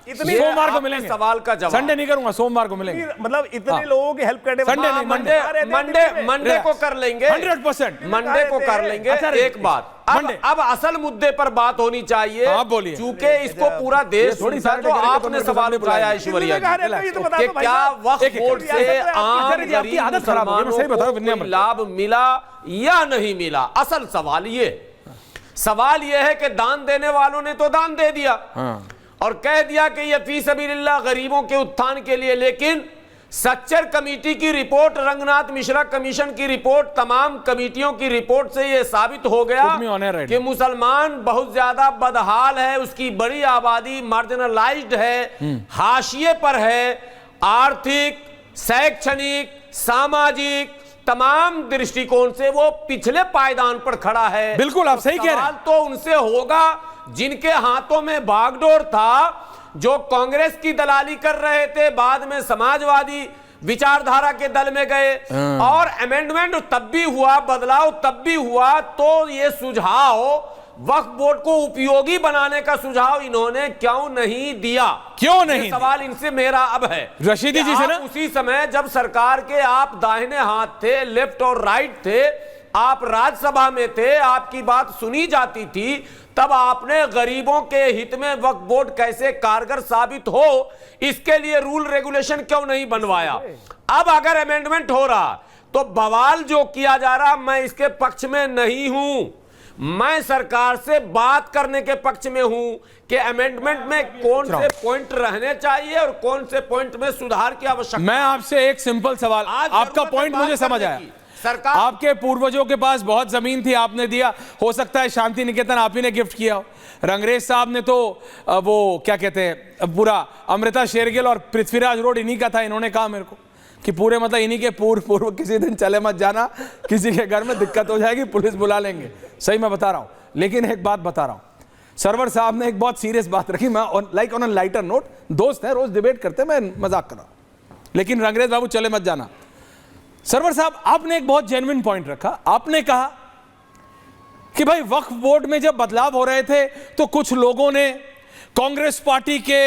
इतनी सोमवार को मिलेंगे, सवाल का जवाब संडे नहीं करूंगा, सोमवार को मिलेंगे। मतलब इतने लोगों की हेल्प करने संडे नहीं, मंडे को कर लेंगे, 100% मंडे को कर लेंगे। एक बात, अब असल मुद्दे पर बात होनी चाहिए। आप बोलिए। चूंकि इसको पूरा देश थोड़ी सुनता है, तो आपने सवाल उठाया ऐश्वर्या जी कि क्या वक्फ बोर्ड से आम गरीब मुसलमानों को लाभ मिला या नहीं मिला। असल सवाल ये है कि दान देने वालों ने तो दान दे दिया और कह दिया कि ये फी सबीलिल्लाह गरीबों के उत्थान के लिए, लेकिन सच्चर कमेटी की रिपोर्ट, रंगनाथ मिश्रा कमीशन की रिपोर्ट, तमाम कमेटियों की रिपोर्ट से यह साबित हो गया कि मुसलमान बहुत ज्यादा बदहाल है, उसकी बड़ी आबादी मार्जिनलाइज्ड है, हाशिए पर है, आर्थिक, शैक्षणिक, सामाजिक तमाम दृष्टिकोण से वो पिछले पायदान पर खड़ा है। बिल्कुल आप सही कह रहे हैं। तो उनसे होगा जिनके हाथों में बागडोर था, जो कांग्रेस की दलाली कर रहे थे, बाद में समाजवादी विचारधारा के दल में गए और अमेंडमेंट तब भी हुआ, बदलाव तब भी हुआ। तो ये सुझाव वक्फ बोर्ड को उपयोगी बनाने का सुझाव इन्होंने क्यों नहीं दिया? क्यों नहीं? सवाल इनसे मेरा अब है रशीदी जी से ना, उसी समय जब सरकार के आप दाहिने हाथ थे, लेफ्ट और राइट थे, आप राज्यसभा में थे, आपकी बात सुनी जाती थी, तब आपने गरीबों के हित में वक्फ बोर्ड कैसे कारगर साबित हो, इसके लिए रूल रेगुलेशन क्यों नहीं बनवाया? अब अगर अमेंडमेंट हो रहा तो बवाल जो किया जा रहा, मैं इसके पक्ष में नहीं हूं। मैं सरकार से बात करने के पक्ष में हूं कि अमेंडमेंट में कौन से पॉइंट रहने चाहिए और कौन से पॉइंट में सुधार की आवश्यकता। मैं आपसे एक सिंपल सवाल, आपका पॉइंट मुझे समझ आया। सरकार, आपके पूर्वजों के पास बहुत जमीन थी, आपने दिया, हो सकता है शांति निकेतन आप ही ने गिफ्ट किया हो। रंगरेज साहब ने तो वो क्या कहते हैं, पूरा अमृता शेरगिल और पृथ्वीराज रोड इन्हीं का था। इन्होंने कहा मेरे को कि पूरे मतलब इन्हीं के पूर्व किसी दिन चले मत जाना, किसी के घर में दिक्कत हो जाएगी, पुलिस बुला लेंगे। सही मैं बता रहा हूं। लेकिन एक बात बता रहा हूं, सरवर साहब ने एक बहुत सीरियस बात रखी। मैं like on a lighter note, दोस्त है, रोज डिबेट करते हैं, मैं मजाक कर रहा हूं, लेकिन रंगरेज बाबू चले मत जाना। सरवर साहब आपने एक बहुत जेन्युइन पॉइंट रखा। आपने कहा कि भाई वक्फ बोर्ड में जब बदलाव हो रहे थे तो कुछ लोगों ने कांग्रेस पार्टी के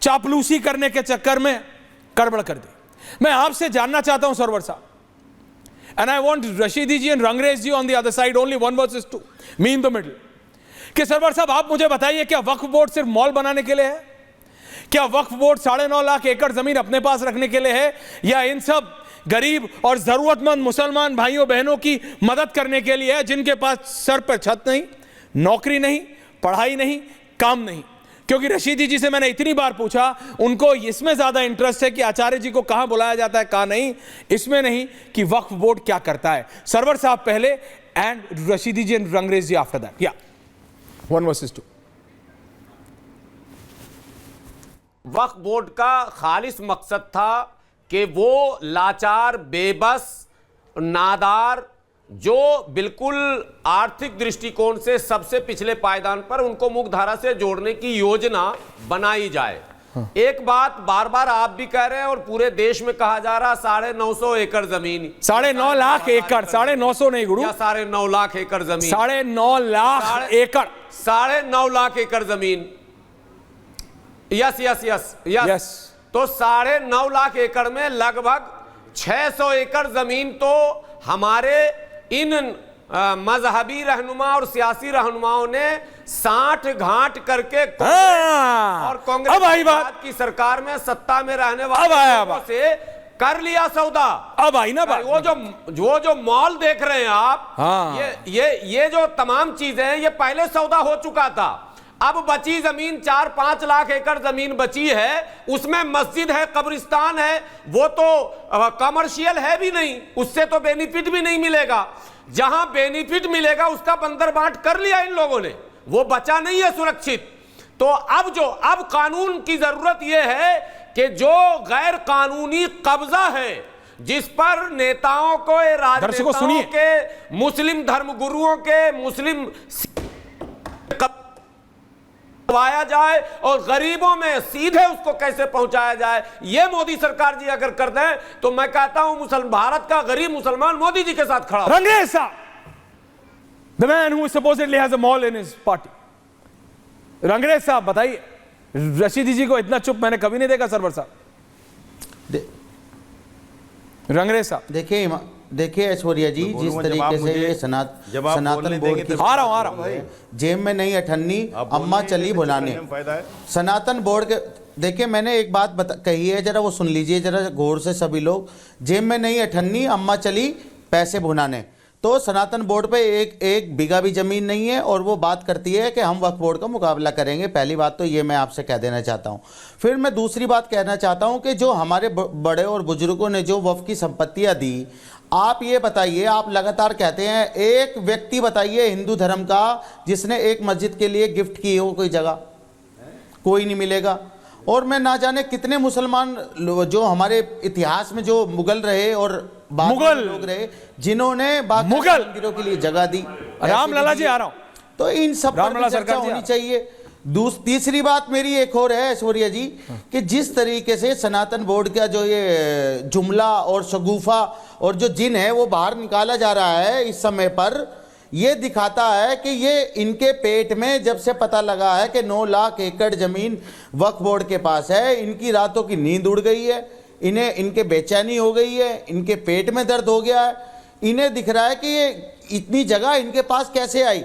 चापलूसी करने के चक्कर में गड़बड़ कर दी। मैं आपसे जानना चाहता हूं Sarwar Sahab, and I want Rashidi ji and Rangrez ji on the other side, only 1 versus 2, me in the middle, कि सरवर साहब आप मुझे बताइए, क्या वक्फ बोर्ड सिर्फ मॉल बनाने के लिए है? क्या वक्फ बोर्ड 9.5 लाख एकड़ जमीन अपने पास रखने के लिए है, या इन सब गरीब और जरूरतमंद मुसलमान भाइयों बहनों की मदद करने के लिए है, जिनके पास सर पर छत नहीं, नौकरी नहीं, पढ़ाई नहीं, काम नहीं? क्योंकि रशीदी जी से मैंने इतनी बार पूछा, उनको इसमें ज्यादा इंटरेस्ट है कि आचार्य जी को कहां बुलाया जाता है, कहां नहीं, इसमें नहीं कि वक्फ बोर्ड क्या करता है। सरवर साहब पहले and Rashidi ji and Rangrez ji after that. या 1 versus 2। वक्फ बोर्ड का खालिस मकसद था कि वो लाचार, बेबस, नादार, जो बिल्कुल आर्थिक दृष्टिकोण से सबसे पिछले पायदान पर, उनको मुख्यधारा से जोड़ने की योजना बनाई जाए। एक बात बार बार आप भी कह रहे हैं और पूरे देश में कहा जा रहा, 950 एकड़ जमीन, 9.5 लाख एकड़, 950 नहीं गुरु, 9.5 लाख एकड़ जमीन, 9.5 लाख एकड़, 9.5 लाख एकड़ जमीन। Yes yes yes yes yes. तो 9.5 लाख एकड़ में लगभग 600 एकड़ जमीन तो हमारे इन मजहबी रहनुमा और सियासी रहनुमाओं ने 60 घाट करके और कांग्रेस की सरकार में सत्ता में रहने वाले से कर लिया सौदा। अब आई ना बात। वो जो मॉल देख रहे हैं आप, ये जो तमाम चीजें हैं, ये पहले सौदा हो चुका था। अब बची जमीन 4-5 लाख एकड़ जमीन बची है, उसमें मस्जिद है, कब्रिस्तान है, वो तो कमर्शियल है भी नहीं, उससे तो बेनिफिट भी नहीं मिलेगा। जहां बेनिफिट मिलेगा उसका बंदर बांट कर लिया इन लोगों ने, वो बचा नहीं है सुरक्षित। तो अब कानून की जरूरत यह है कि जो गैर कानूनी कब्जा है, जिस पर नेताओं को, राजनेताओं के, मुस्लिम धर्मगुरुओं के, मुस्लिम करवाया जाए और गरीबों में सीधे उसको कैसे पहुंचाया जाए, ये मोदी सरकार जी अगर कर दें तो मैं कहता हूं भारत का गरीब मुसलमान मोदी जी के साथ खड़ा। रंगरेज साहब, the man who supposedly has a mall in his party, Rangrez साहब बताइए, रशीदी जी को इतना चुप मैंने कभी नहीं देखा सरवर साहब। रंगरेज साहब देखिए ऐश्वर्या जी, जिस तरीके से ये सनातन बोर्ड की आ रहा हूं जेब में नहीं अठन्नी अम्मा चली भुलाने, सनातन बोर्ड के देखिए मैंने एक बात कही है, जरा वो सुन लीजिए जरा गौर से सभी लोग। जेब में नहीं अठन्नी अम्मा चली पैसे भुनाने, तो सनातन बोर्ड पे एक बीघा भी जमीन नहीं है और वो बात करती है कि हम वक्फ बोर्ड का मुकाबला करेंगे। पहली बात तो ये मैं आपसे कह देना चाहता हूँ। फिर मैं दूसरी बात कहना चाहता हूँ कि जो हमारे बड़े और बुजुर्गों ने जो वक्फ की संपत्तियाँ दी, आप ये बताइए, आप लगातार कहते हैं एक व्यक्ति बताइए हिंदू धर्म का जिसने एक मस्जिद के लिए गिफ्ट की हो कोई जगह, कोई नहीं मिलेगा। और मैं ना जाने कितने मुसलमान जो हमारे इतिहास में जो मुगल रहे और मुगल लोग रहे जिन्होंने मुगल मंदिरों के लिए जगह दी। रामलला जी आ रहा हूं, तो इन सब पर चर्चा होनी चाहिए। तीसरी बात मेरी एक और है ऐश्वर्या जी, कि जिस तरीके से सनातन बोर्ड का जो ये जुमला और शगुफा और जो जिन है वो बाहर निकाला जा रहा है इस समय पर, ये दिखाता है कि ये इनके पेट में जब से पता लगा है कि 9 लाख एकड़ जमीन वक्फ बोर्ड के पास है, इनकी रातों की नींद उड़ गई है, इन्हें इनके बेचैनी हो गई है, इनके पेट में दर्द हो गया है। इन्हें दिख रहा है कि ये इतनी जगह इनके पास कैसे आई।